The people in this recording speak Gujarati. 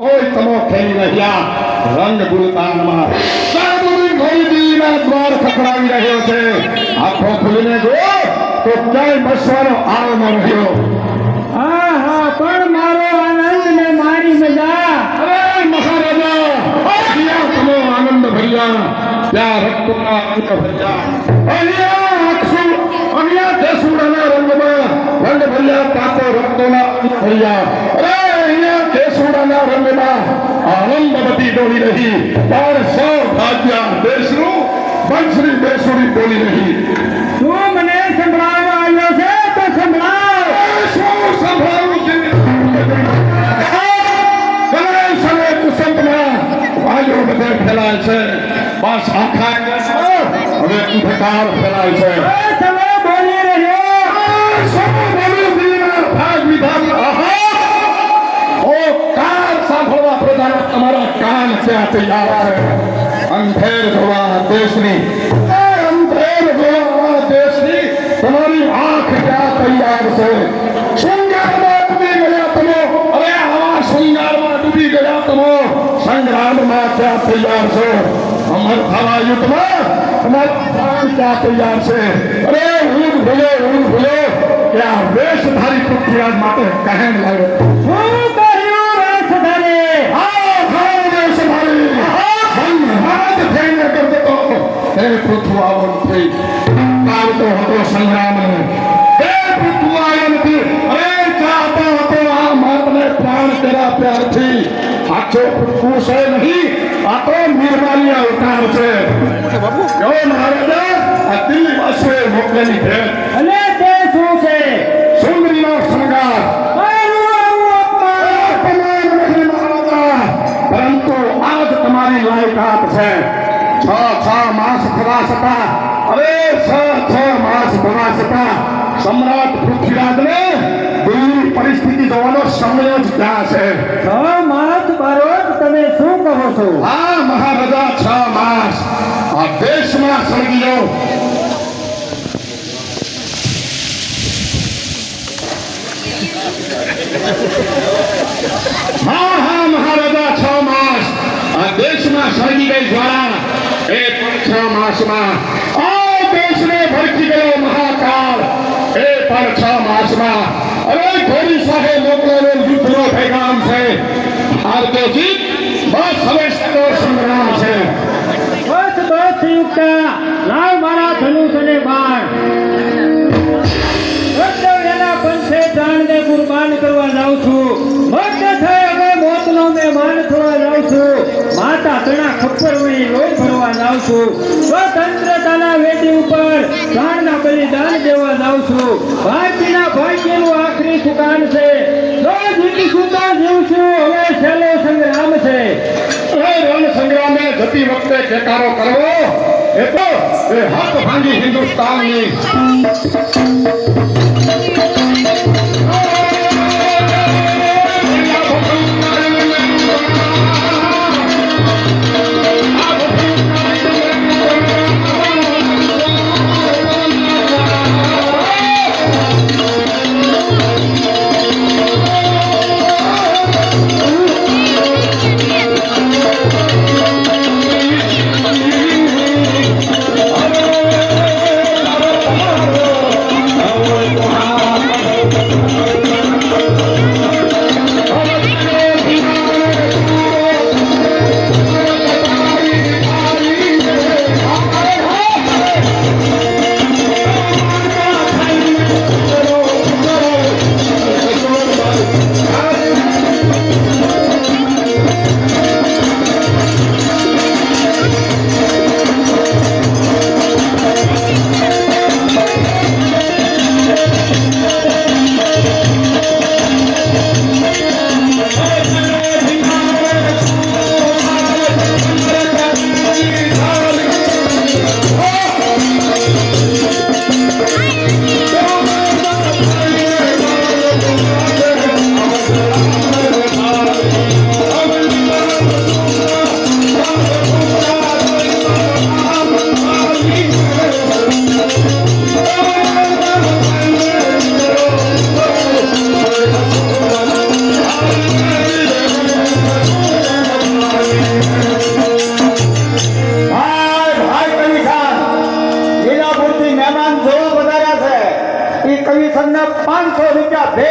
કોઈ તમો ખેલી રહ્યા રંગ ગુરુતાનમાં સાબુની ગોળીના દ્વાર ખખડાવી રહ્યો છે. આંખો ખોલીને જો તો ક્યાંય બસવાનો આવો ન રહ્યો. હા હા, પણ મારો આનંદ ને મારી મજા. અરે મહારાજા, અહીંયા તમો આનંદ ભર્યા, ત્યાં રક્તના અંક ભર્યા. અહીંયા કેસુડાના રંગમાં રંગ ભર્યા, ત્યાં તો રક્તોના અંક ભર્યા. અરે અહીંયા કેસુડાના રંગમાં આનંદવતી ડોલી રહી, પણ સૌ ભાગ્યા દેશનું બંસરી બેસુરી બોલી રહી. તું મને સંભળાવવા આવ્યો છે તો સંભળાવ. શું સંભળાવું છે? ગણેશ અને કુસંતમાં વાયુ બધે ફેલાય છે. બસ આખા દેશમાં હવે અંધકાર ફેલાય છે. તમે બોલી રહ્યો. શું બોલું દીના ભાગ વિધાન? ઓ કાન સાંભળવા પ્રજાના તમારા કાન ક્યાં તૈયાર? અંધેર જોવા દેશની, અંધેર જોવા દેશની તમારી આંખ ક્યાં તૈયાર છે? શૃંગારમાં ડૂબી ગયા તમે. અરે આવા શૃંગારમાં ડૂબી ગયા તમે. સંગ્રામમાં ક્યાં તૈયાર છે? અમર થવા યુદ્ધમાં તમારા પ્રાણ ક્યાં તૈયાર છે? અરે ઊંઘ ભૂલો કે આ વેશધારી પૃથ્વીરાજ માટે કહેણ લાગ્યો. શું કહ્યું વેશધારી? હા વેશધારી મહારાજ થઈને કરતો તો હે પૃથ્વાવન થઈ કાવતો હતો સંગ્રામ હે પૃથ્વાવન થી. અરે ચાહતો હતો આ માતને પ્રાણ તેરા પ્યારથી. સાચો પૃથ્વું છે નહીં, આ તો નિર્માલી અવતાર છે. જો મહારાજા આ દિલ્હી વાસીઓએ મોકલેલી ભેટ અને તે શું છે? સુંદરીનો શણગાર. પરંતુ આજ તમારી લાયકાત છે. છ માસ થવા છતાં, અરે છ માસ થવા છતાં સમ્રાટ પૃથ્વીરાજને દિલ્હી પરિસ્થિતિ જોવાનો સમય જ ક્યાં છે? 6 માસ બારોટ, તમે શું કહો છો? આ મહારાજા 6 માસ આ દેશમાં સળગીઓ. હા મહારાજા 6 માસ આ દેશમાં સળગી ગઈ જ્વાળા. એ પણ 6 માસમાં આ દેશને ભડકી ગયો મહાકાળ. એ પણ 6 માસમાં. અરે ઘોડી સાથે મોકલેલો યુદ્ધનો પેગામ છે. હાર કે જીત બસ હવે સતો સંગ્રામ છે. બસ યુક્તા, લાવ મારા ધનુષ અને બાણ. કર્તવ્યના પંથે જાણને કુરબાન કરવા જાઉં છું. મત થઈ હવે મોતનો મહેમાન થવા જાઉં છું. માતા તણા ખપ્પર વળી લોહી ભરવા જાઉં છું. સ્વતંત્રતાના વેદી ઉપર પ્રાણના બલિદાન દેવા જાઉં છું. ભારતીના ભાગ્યનું આખરી સુકાન છે. જો જીતીશું તો જીવશું. હવે છેલ્લો સંગ્રામ છે. રણ સંગ્રામે જતી વખતે ટેકારો કરવો એ તો એ હાથ ભાંગી હિન્દુસ્તાનની. કમિશનના 500 રૂપિયા ભેટ